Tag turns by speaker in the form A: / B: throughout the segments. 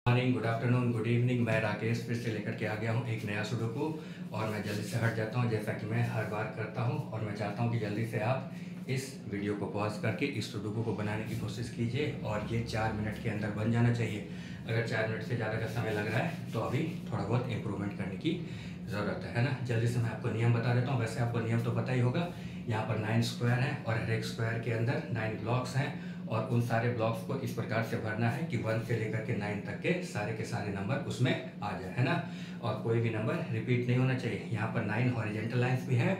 A: Morning, good afternoon, good evening. मैं राकेश फिर से लेकर के आ गया हूँ एक नया सुडोकू। और मैं जल्दी से हट जाता हूँ जैसा कि मैं हर बार करता हूँ। और मैं चाहता हूँ कि जल्दी से आप इस वीडियो को पॉज करके इस सुडोकू को बनाने की कोशिश कीजिए। और ये 4 मिनट के अंदर बन जाना चाहिए। अगर 4 मिनट से ज़्यादा का समय लग रहा है तो अभी थोड़ा बहुत इम्प्रूवमेंट करने की ज़रूरत है ना। जल्दी से मैं आपको नियम बता देता हूँ। वैसे आपको नियम तो पता ही होगा। यहाँ पर 9 स्क्वायर हैं और हर एक स्क्वायर के अंदर 9 ब्लॉक्स हैं। और उन सारे ब्लॉक्स को इस प्रकार से भरना है कि 1 से लेकर के 9 तक के सारे नंबर उसमें आ जाए, है ना। और कोई भी नंबर रिपीट नहीं होना चाहिए। यहाँ पर 9 हॉरिजेंटल लाइंस भी हैं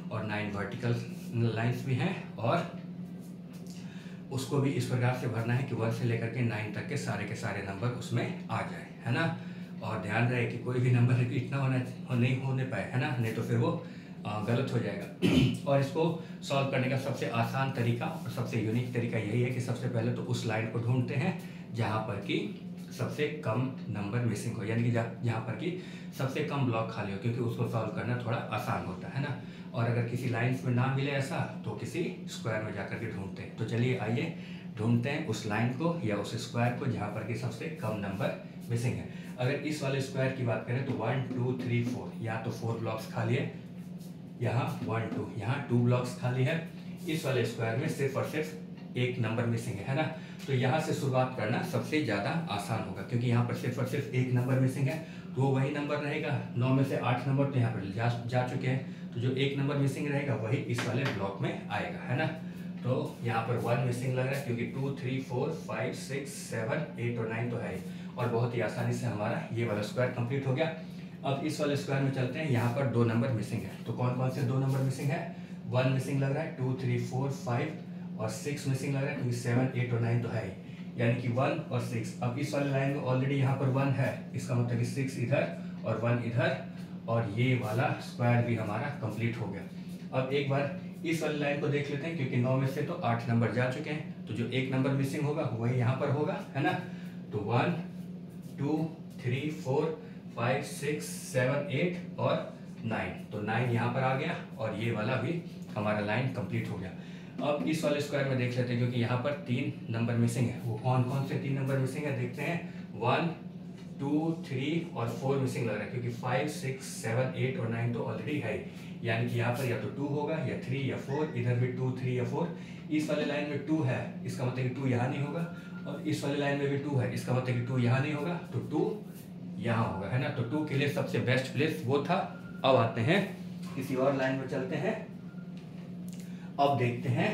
A: और 9 वर्टिकल लाइंस भी हैं। और उसको भी इस प्रकार से भरना है कि 1 से लेकर के 9 तक के सारे नंबर उसमें आ जाए, है ना। और ध्यान रहे कि कोई भी नंबर रिपीट नहीं होने पाए, है ना, नहीं तो फिर वो गलत हो जाएगा। और इसको सॉल्व करने का सबसे आसान तरीका और सबसे यूनिक तरीका यही है कि सबसे पहले तो उस लाइन को ढूंढते हैं जहाँ पर कि सबसे कम नंबर मिसिंग हो, यानी कि जहाँ पर कि सबसे कम ब्लॉक खाली हो, क्योंकि उसको सॉल्व करना थोड़ा आसान होता है ना। और अगर किसी लाइन्स में ना मिले ऐसा तो किसी स्क्वायर में जाकर के ढूंढते हैं। तो चलिए आइए ढूंढते हैं उस लाइन को या उस स्क्वायर को जहाँ पर कि सबसे कम नंबर मिसिंग है। अगर इस वाले स्क्वायर की बात करें तो 1 2 3 4 यहाँ तो 4 ब्लॉक्स खाली है, यहाँ 1 2 यहाँ 2 ब्लॉक्स खाली है। इस वाले स्क्वायर में सिर्फ और सिर्फ एक नंबर मिसिंग है ना। तो यहाँ से शुरुआत करना सबसे ज़्यादा आसान होगा, क्योंकि यहाँ पर सिर्फ और सिर्फ एक नंबर मिसिंग है। तो वो वही नंबर रहेगा। 9 में से 8 नंबर तो यहाँ पर जा चुके हैं। तो जो एक नंबर मिसिंग रहेगा वही इस वाले ब्लॉक में आएगा, है ना। तो यहाँ पर 1 मिसिंग लग रहा है, क्योंकि 2 3 4 5 6 7 8 और 9 तो है ही। और बहुत ही आसानी से हमारा ये वाला स्क्वायर कंप्लीट हो गया। अब इस वाले स्क्वायर में चलते हैं। यहाँ पर 2 नंबर मिसिंग है। तो कौन कौन से 2 नंबर मिसिंग है? 1 मिसिंग लग रहा है, 2 3 4 5 और 6 मिसिंग लग रहा है, क्योंकि 7 8 और 9 तो है ही, यानी कि 1 और 6। अब इस वाले लाइन में ऑलरेडी यहाँ पर 1 है, इसका मतलब कि 6 इधर और 1 इधर, और ये वाला स्क्वायर भी हमारा कंप्लीट हो गया। अब एक बार इस वाली लाइन को देख लेते हैं, क्योंकि 9 में से तो 8 नंबर जा चुके हैं। तो जो एक नंबर मिसिंग होगा वही यहाँ पर होगा, है ना। तो 1 2 3 4 5 6 7 8 और 9। तो 9 यहाँ पर आ गया और ये वाला भी हमारा लाइन कंप्लीट हो गया। अब इस वाले स्क्वायर में देख लेते हैं, क्योंकि यहाँ पर 3 नंबर मिसिंग है। वो कौन कौन से 3 नंबर मिसिंग है देखते हैं। 1 2 3 और 4 मिसिंग लग रहा है, क्योंकि 5 6 7 8 और 9 तो ऑलरेडी है, यानी कि यहाँ पर या तो 2 होगा या 3 या 4। इधर भी 2 3 या 4। इस वाले लाइन में 2 है, इसका मतलब कि 2 यहाँ नहीं होगा। और इस वाले लाइन में भी 2 है, इसका मतलब कि 2 यहाँ नहीं होगा, तो 2 यहाँ होगा, है ना। तो 2 के लिए सबसे बेस्ट प्लेस वो था। अब आते हैं किसी और लाइन में चलते हैं। अब देखते हैं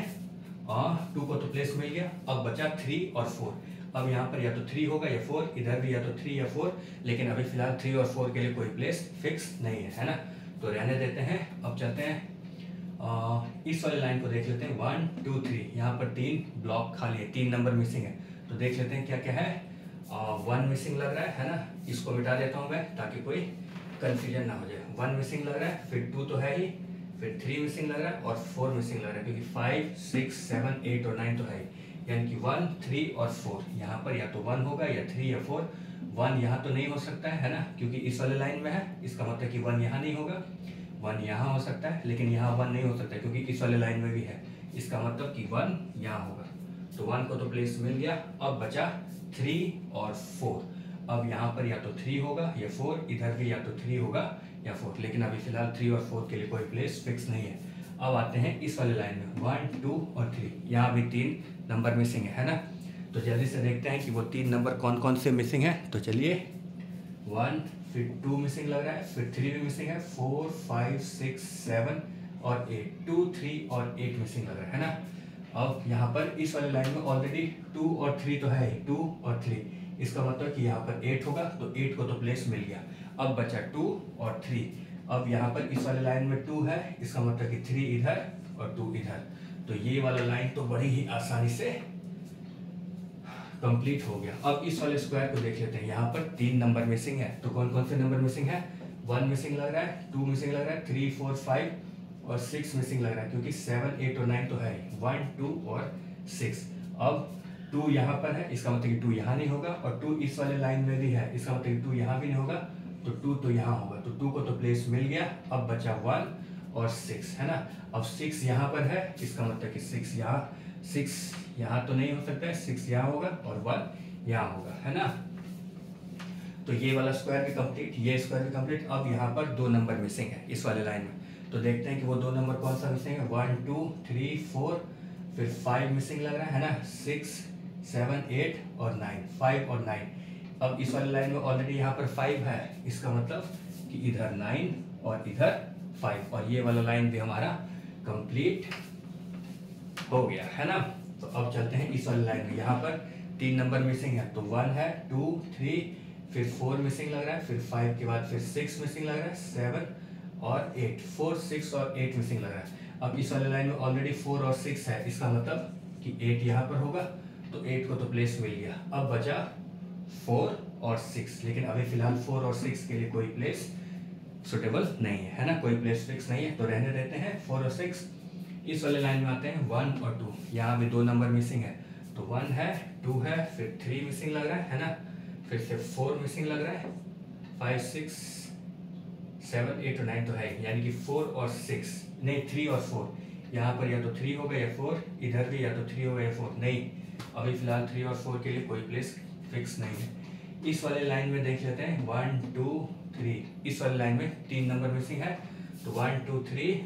A: 2 को तो प्लेस मिल गया। अब बचा 3 और 4। अब यहाँ पर या तो 3 होगा या 4, इधर भी या तो 3 या 4, लेकिन अभी फिलहाल 3 और 4 के लिए कोई प्लेस फिक्स नहीं है ना। तो रहने देते हैं। अब चलते हैं इस वाले लाइन को देख लेते हैं। 1 2 3 यहाँ पर 3 ब्लॉक खाली है, 3 नंबर मिसिंग है। तो देख लेते हैं क्या क्या है। 1 मिसिंग लग रहा है ना। इसको मिटा देता हूँ मैं ताकि कोई कंफ्यूजन ना हो जाए। 1 मिसिंग लग रहा है, फिर 2 तो है ही, फिर 3 मिसिंग लग रहा है और 4 मिसिंग लग रहा है, क्योंकि 5 6 7 8 और 9 तो है ही, यानी कि 1 3 और 4। यहाँ पर या तो 1 होगा या 3 या 4। 1 यहाँ तो नहीं हो सकता है ना, क्योंकि इस वाले लाइन में है। इसका मतलब कि 1 यहाँ नहीं होगा। 1 यहाँ हो सकता है, लेकिन यहाँ 1 नहीं हो सकता है, क्योंकि इस वाले लाइन में भी है। इसका मतलब कि 1 यहाँ होगा। तो 1 को तो प्लेस मिल गया। अब बचा 3 और 4। अब यहाँ पर या तो 3 होगा या 4, इधर भी या तो 3 होगा या 4, लेकिन अभी फिलहाल 3 और 4 के लिए कोई प्लेस फिक्स नहीं है। अब आते हैं इस वाले लाइन में 1 2 और 3। यहाँ भी 3 नंबर मिसिंग है ना। तो जल्दी से देखते हैं कि वो 3 नंबर कौन कौन से मिसिंग है। तो चलिए 1, फिर 2 मिसिंग लग रहा है, फिर 3 भी मिसिंग है, 4 5 6 7 और 8। 2 3 और 8 मिसिंग लग रहा है ना। अब यहाँ पर इस वाले लाइन में ऑलरेडी 2 और 3 तो है ही, 2 और 3, इसका मतलब कि यहाँ पर 8 होगा। तो 8 को तो प्लेस मिल गया। अब बचा 2 और 3। अब यहाँ पर इस वाले लाइन में 2 है, इसका मतलब कि 3 इधर और 2 इधर। तो ये वाला लाइन तो बड़ी ही आसानी से कंप्लीट हो गया। अब इस वाले स्क्वायर को देख लेते हैं। यहाँ पर 3 नंबर मिसिंग है। तो कौन कौन से नंबर मिसिंग है? 1 मिसिंग लग रहा है, 2 मिसिंग लग रहा है, 3 4 5 और 6 मिसिंग लग रहा है, क्योंकि 7 8 और 9 तो है, 1 2 और 6। अब 2 यहाँ पर है, इसका मतलब कि 2 यहाँ नहीं होगा, और 2 इस वाले लाइन में भी है, इसका मतलब कि 2 यहाँ भी नहीं होगा, तो 2 तो यहाँ होगा। तो 2 को तो प्लेस मिल गया। अब बचा 1 और 6, है ना। अब 6 यहाँ पर है, इसका मतलब कि 6 यहाँ तो नहीं हो सकता है, 6 यहाँ होगा और 1 यहाँ होगा, है ना। तो ये वाला स्क्वायर भी कंप्लीट, ये स्क्वायर भी कंप्लीट। अब यहाँ पर 2 नंबर मिसिंग है इस वाले लाइन में, तो देखते हैं कि वो 2 नंबर कौन सा मिसिंग है। 1 2 3 4, फिर 5 मिसिंग लग रहा है ना, 6 7 8 और 9, 5 और 9। अब इस वाले लाइन में ऑलरेडी यहाँ पर 5 है, इसका मतलब कि इधर 9 और इधर 5, और ये वाला लाइन भी हमारा कंप्लीट हो गया है ना। तो अब चलते हैं इस वाले लाइन में, यहाँ पर 3 नंबर मिसिंग है, तो 1 है, 2 3, फिर 4 मिसिंग लग रहा है, फिर 5 के बाद फिर 6 मिसिंग लग रहा है, 7 और 8, 4 6 और 8 मिसिंग लग रहा है। अब इस वाले लाइन में ऑलरेडी 4 और 6 है, इसका मतलब कि 8 यहाँ पर होगा, तो 8 को तो प्लेस मिल गया। अब बचा 4 और 6, लेकिन अभी फिलहाल 4 और 6 के लिए कोई प्लेस सुटेबल नहीं है ना, कोई प्लेस फिक्स नहीं है, तो रहने देते हैं 4 और 6। इस वाले लाइन में आते हैं 1 और 2, यहाँ भी 2 नंबर मिसिंग है, तो 1 है, 2 है, फिर 3 मिसिंग लग रहा है ना, फिर से 4 मिसिंग लग रहा है, 5 6 7 8 और 9 तो है, यानी कि 4 और 6 नहीं, 3 और 4, यहाँ पर या तो 3 होगा या 4, इधर भी या तो 3 होगा या 4 नहीं। अभी फिलहाल 3 और 4 के लिए कोई प्लेस फिक्स नहीं है। इस वाले लाइन में देख लेते हैं 1 2 3, इस वाले लाइन में 3 नंबर मिसिंग है, तो 1 2 3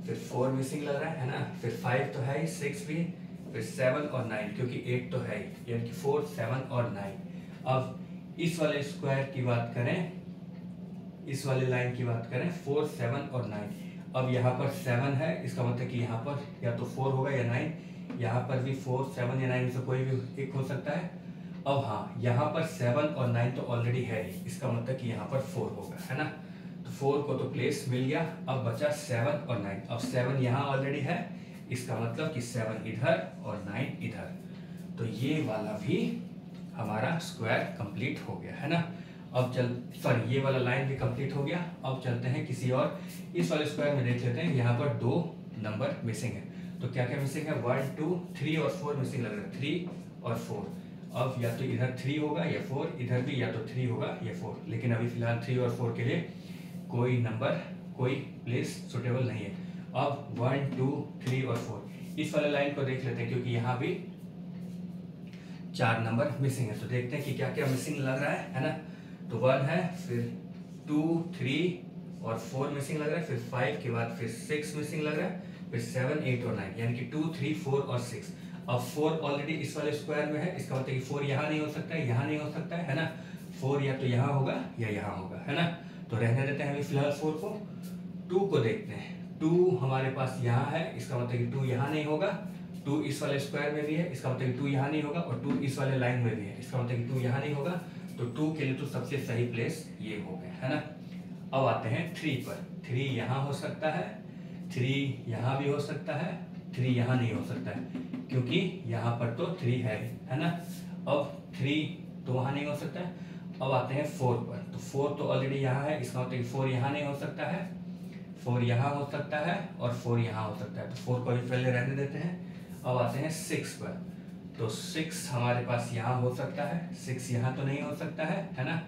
A: फिर 4 मिसिंग लग रहा है ना, फिर 5 तो है ही, 6 भी, फिर 7 और 9, क्योंकि 8 तो है ही, यानी कि 4 7 और 9। अब इस वाले स्क्वायर की बात करें, इस वाले लाइन की बात करें, 4 7 और 9। अब यहाँ पर 7 है, इसका मतलब कि यहाँ पर या तो 4 होगा या 9, यहाँ पर भी 4 7 या 9 में से कोई भी एक हो सकता है। अब हाँ, यहाँ पर 7 और 9 तो ऑलरेडी है ही, इसका मतलब कि यहाँ पर 4 होगा, है ना, तो 4 को तो प्लेस मिल गया। अब बचा 7 और 9, अब 7 यहाँ ऑलरेडी है, इसका मतलब कि 7 इधर और 9 इधर, तो ये वाला भी हमारा स्क्वायर कंप्लीट हो गया है ना। अब ये वाला लाइन भी कंप्लीट हो गया। अब चलते हैं किसी और, इस वाले स्क्वायर में देख लेते हैं, यहाँ पर 2 नंबर मिसिंग है, तो क्या क्या मिसिंग है, 1 2 3 और 4 मिसिंग लग रहा है, 3 और 4। अब या तो इधर 3 होगा या 4, इधर भी या तो 3 होगा या 4, लेकिन अभी फिलहाल 3 और 4 के लिए कोई नंबर, कोई प्लेस सुटेबल नहीं है। अब 1 2 3 और 4, इस वाले लाइन को देख लेते हैं, क्योंकि यहाँ भी 4 नंबर मिसिंग है, तो देखते हैं कि क्या क्या मिसिंग लग रहा है ना। तो 1 है, फिर 2 3 और 4 मिसिंग लग रहा है, फिर 5 के बाद फिर 6 मिसिंग लग रहा है, फिर 7 8 और 9, यानी कि 2 3 4 और 6। अब 4 ऑलरेडी इस वाले स्क्वायर में है, इसका मतलब कि 4 यहाँ नहीं हो सकता है, यहाँ नहीं हो सकता है ना, 4 या तो यहाँ होगा या यहाँ होगा, है ना, तो रहने देते हैं अभी फिलहाल 4 को। 2 को देखते हैं, 2 हमारे पास यहाँ है, इसका मतलब कि 2 यहाँ नहीं होगा, 2 इस वाले स्क्वायर में भी है, इसका मतलब कि 2 यहाँ नहीं होगा, और 2 इस वाले लाइन में भी है, इसका मतलब कि 2 यहाँ नहीं होगा, तो 2 के लिए तो सबसे सही प्लेस ये हो गया, है ना। अब आते हैं 3 पर, 3 यहाँ हो सकता है, 3 यहाँ भी हो सकता है, 3 यहाँ नहीं हो सकता है, क्योंकि यहाँ पर तो 3 है ना। अब 3 तो वहाँ नहीं हो सकता है। अब आते हैं 4 पर, तो 4 तो ऑलरेडी यहाँ है, इसका मतलब 4 यहाँ नहीं हो सकता है, 4 यहाँ हो सकता है और 4 यहाँ हो सकता है, तो 4 को भी पहले रहने देते हैं। अब आते हैं 6 पर, तो 6 हमारे पास यहाँ हो सकता है, 6 यहाँ तो नहीं हो सकता है ना,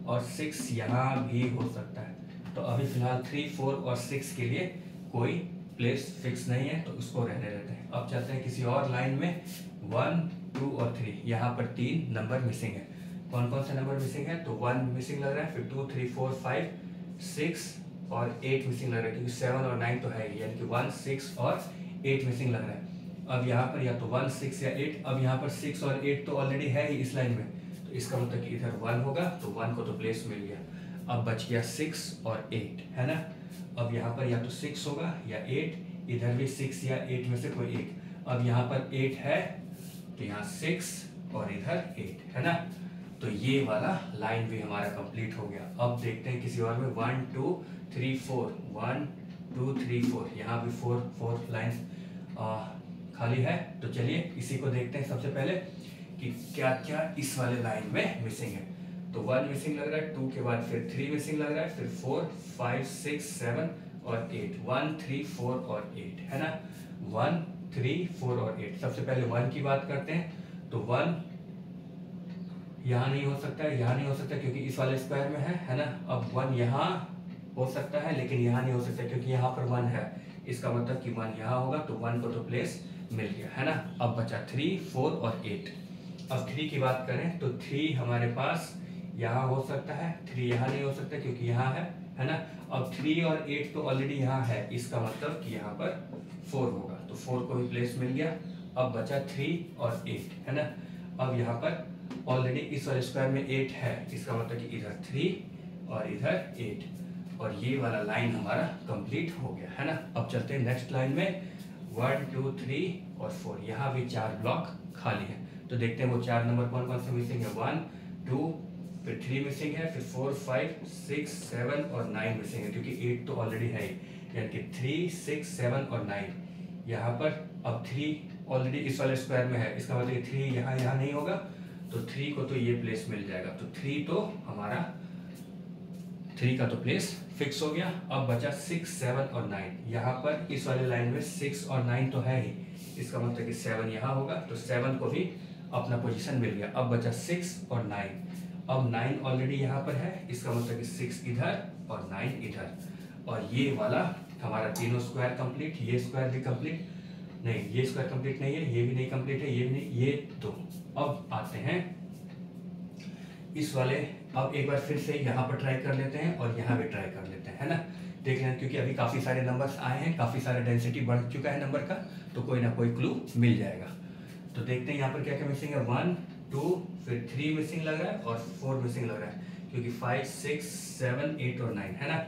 A: और 6 यहाँ भी हो सकता है, तो अभी फिलहाल 3 4 और 6 के लिए कोई प्लेस फिक्स नहीं है, तो उसको रहने देते हैं। अब चलते हैं किसी और लाइन में, 1 2 और 3, यहाँ पर 3 नंबर मिसिंग है। कौन कौन से नंबर मिसिंग है, तो 1 मिसिंग लग रहा है, फिर 2 3 4 5 6 और 8 मिसिंग लग रहा है, क्योंकि 7 और 9 तो है, यानी कि 1 6 और 8 मिसिंग लग रहा है। अब यहाँ पर या तो 1 6 या 8, अब यहाँ पर 6 और 8 तो ऑलरेडी है ही इस लाइन में, तो इसका मतलब कि इधर 1 होगा, तो 1 को तो प्लेस मिल गया। अब बच गया 6 और 8, है ना। अब यहाँ पर या तो 6 होगा या 8, इधर भी 6 या 8 में से कोई एक। अब यहाँ पर 8 है, तो यहाँ 6 और इधर 8, है ना, तो ये वाला लाइन भी हमारा कंप्लीट हो गया। अब देखते हैं किसी और में, 1 2 3 4, 1 2 3 4, यहाँ भी 4 लाइन खाली है, तो चलिए इसी को देखते हैं सबसे पहले कि क्या क्या इस वाले लाइन में मिसिंग है। तो 1 मिसिंग लग रहा है, 2 के बाद फिर 3 मिसिंग लग रहा है, फिर 4 5 6 7 और 8, 1 3 4 और 8, है ना, 1 3 4 और 8। सबसे पहले 1 की बात करते हैं, तो 1 यहाँ नहीं हो सकता है, यहाँ नहीं हो सकता क्योंकि इस वाले स्क्वायर में है ना। अब 1 यहाँ हो सकता है, लेकिन यहाँ नहीं हो सकता क्योंकि यहाँ पर 1 है, इसका मतलब कि 1 यहाँ होगा, तो 1 को तो प्लेस मिल गया, है ना। अब बचा 3 4 और 8, अब 3 की बात करें तो 3 हमारे पास यहाँ हो सकता है, 3 यहाँ नहीं हो सकता क्योंकि यहाँ है ना। अब 3 और 8 तो ऑलरेडी यहाँ है, इसका मतलब कि यहाँ पर 4 होगा, तो 4 को भी प्लेस मिल गया। अब बचा 3 और 8 है ना। अब यहाँ पर ऑलरेडी इस वाले स्क्वायर में 8 है, इसका मतलब कि इधर 3 और इधर 8, और ये वाला लाइन हमारा कंप्लीट हो गया है ना। अब चलते हैं नेक्स्ट लाइन में। 1 2 3 और 4, यहाँ भी 4 ब्लॉक खाली है, तो देखते हैं वो 4 नंबर कौन कौन से मिसिंग है। 1 2 फिर 3 मिसिंग है, फिर 4 5 6 7 और 9 मिसिंग है, क्योंकि 8 तो ऑलरेडी है, यानी कि 3 6 7 और 9 यहाँ पर। अब 3 ऑलरेडी इस वाले स्क्वायर में है, इसका मतलब 3 यहाँ नहीं होगा, तो 3 को तो ये प्लेस मिल जाएगा, तो 3 तो हमारा 3 का तो प्लेस फिक्स हो गया। अब बचा 6 7 और 9, यहाँ पर इस वाले लाइन में 6 और 9 तो है ही, इसका मतलब कि 7 यहाँ होगा, तो 7 को भी अपना पोजीशन मिल गया। अब बचा 6 और 9, अब 9 ऑलरेडी यहाँ पर है, इसका मतलब कि 6 इधर और 9 इधर, और ये वाला हमारा तीनों स्क्वायर कंप्लीट। ये स्क्वायर भी कंप्लीट नहीं, ये स्क्वायर कंप्लीट नहीं है, ये भी नहीं कंप्लीट है, ये भी नहीं, ये तो। अब आते हैं इस वाले, अब एक बार फिर से यहाँ पर ट्राई कर लेते हैं और यहाँ भी ट्राई कर लेते हैं, है ना। देख लें, क्योंकि अभी काफ़ी सारे नंबर्स आए हैं, काफ़ी सारा डेंसिटी बढ़ चुका है नंबर का, तो कोई ना कोई क्लू मिल जाएगा। तो देखते हैं यहाँ पर क्या क्या मिसिंग है। 1 2 फिर 3 मिसिंग लग रहा है और 4 मिसिंग लग रहा है, क्योंकि 5 6 7 8 और 9 है ना।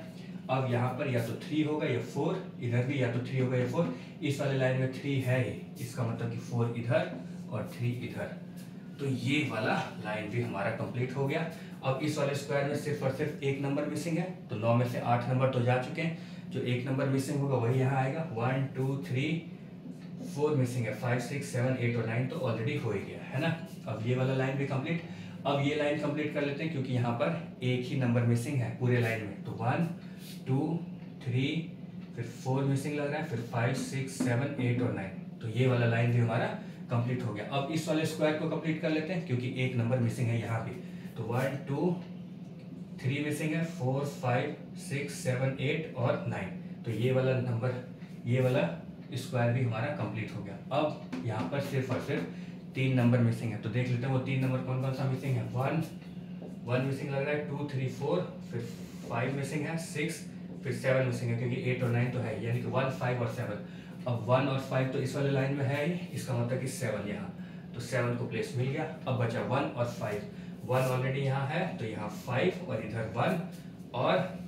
A: अब यहाँ पर या तो 3 होगा या 4, इधर भी या तो 3 होगा या 4, इस वाले लाइन में 3 है ही, इसका मतलब कि 4 इधर और 3 इधर, तो ये वाला लाइन भी हमारा कंप्लीट हो गया। अब इस वाले स्क्वायर में सिर्फ और सिर्फ एक नंबर मिसिंग है, तो 9 में से 8 नंबर तो जा चुके हैं, जो एक नंबर मिसिंग होगा वही यहाँ आएगा। 1 2 3 4 मिसिंग है, 5 6 7 8 और 9 तो ऑलरेडी हो ही गया है ना। अब ये वाला लाइन भी कंप्लीट। अब ये लाइन कंप्लीट कर लेते हैं, क्योंकि यहाँ पर एक ही नंबर मिसिंग है पूरे लाइन में, तो 1 2 3 फिर 4 मिसिंग लग रहा है, फिर 5 6 7 8 और 9, तो ये वाला लाइन भी हमारा कंप्लीट हो गया। अब इस वाले स्क्वायर को कंप्लीट कर लेते हैं, क्योंकि एक नंबर मिसिंग है यहाँ भी, तो 1 2 3 मिसिंग है, 4 5 6 7 8 और 9, तो ये वाला नंबर, ये वाला स्क्वायर भी हमारा कंप्लीट हो गया। अब यहाँ पर सिर्फ और सिर्फ 3 नंबर मिसिंग है, तो देख लेते हैं वो 3 नंबर कौन कौन सा मिसिंग है। 1 मिसिंग लग रहा है, 2 3 4 फिर 5 मिसिंग है, 6 फिर 7 मिसिंग है, क्योंकि 8 और 9 तो है, यानी कि 1 5 और 7। अब 1 और 5 तो इस वाले लाइन में है ही, इसका मतलब कि 7 यहाँ, तो 7 को प्लेस मिल गया। अब बचा 1 और 5, 1 ऑलरेडी यहाँ है, तो यहाँ 5 और इधर 1, और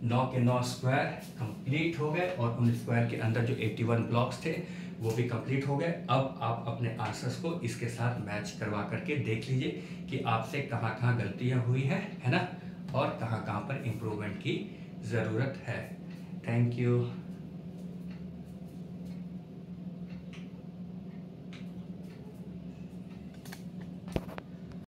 A: 9 के 9 स्क्वायर कंप्लीट हो गए, और उन स्क्वायर के अंदर जो 81 ब्लॉक्स थे वो भी कंप्लीट हो गए। अब आप अपने आंसर्स को इसके साथ मैच करवा करके देख लीजिए कि आपसे कहाँ कहाँ गलतियाँ हुई हैं, है ना, और कहाँ कहाँ पर इम्प्रूवमेंट की ज़रूरत है। Thank you.